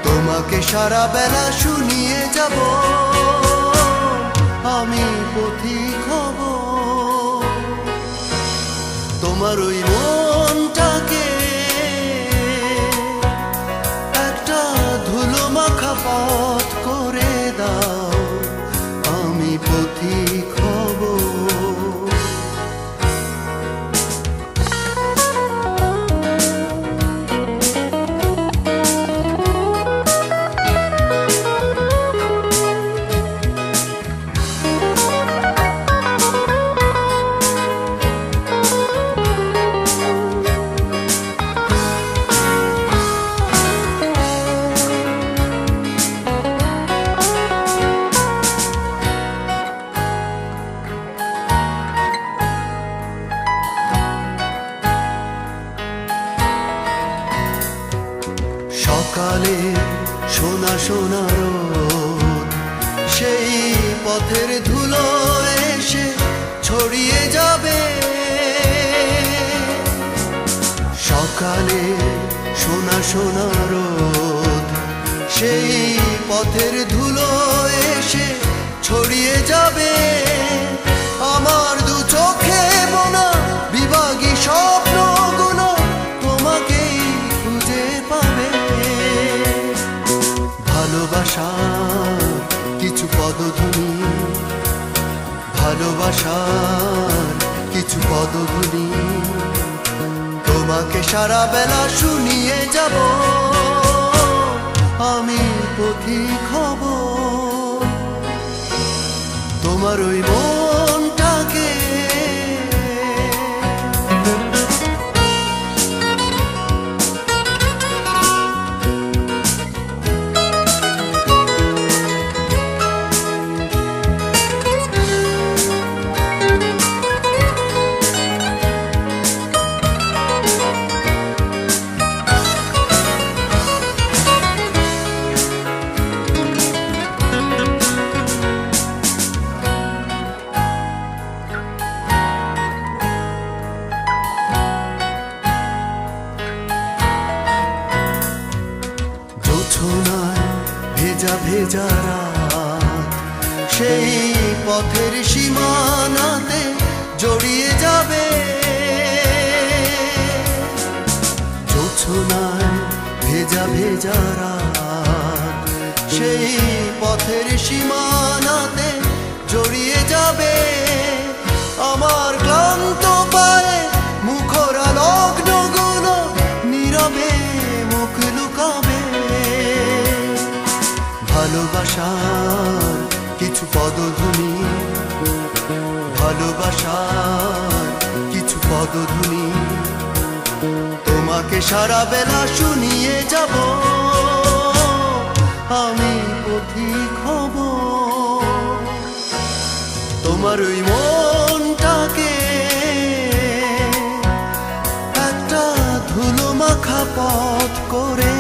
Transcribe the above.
তোমাকে সারা বেলা শুনিয়ে যাব আমি পথিক হব। তোমার ওই মনটাকে একটা ধুলো মাখা পথ করে দাও, আমি পথিক হব। সকালে সোনা সোনা রোদ সেই পথের ধুলো এসে ছড়িয়ে যাবে। সকালে সোনা সোনা রোদ সেই পথের ধুলো এসে ছড়িয়ে যাবে। আমার দু চোখে বোনা বিভাগী স্বপ্নগুলো তোমাকেই খুঁজে পাবে। ভালোবাসার কিছু পদধ্বনি, ভালোবাসার কিছু পদধ্বনি তোমাকে সারা বেলা শুনিয়ে যাব আমি পথিক হব। তোমার ওই মনটাকে ভেজা ভেজা রাত সেই পথের সীমানাতে জড়িয়ে যাবে। জোছনায় ভেজা ভেজা রাত সেই পথের সীমানাতে জড়িয়ে যাবে। আমার ক্লান্ত পায়ে মুখরা লগ্নগুলো নীরবে মুখ লুকাবে। ভালোবাসার কিছু পদধ্বনি, ভালোবাসার কিছু পদধ্বনি তোমাকে সারা বেলা শুনিয়ে যাব আমি পথিক হব। তোমার ওই মনটাকে একটা ধুলো মাখা পথ করে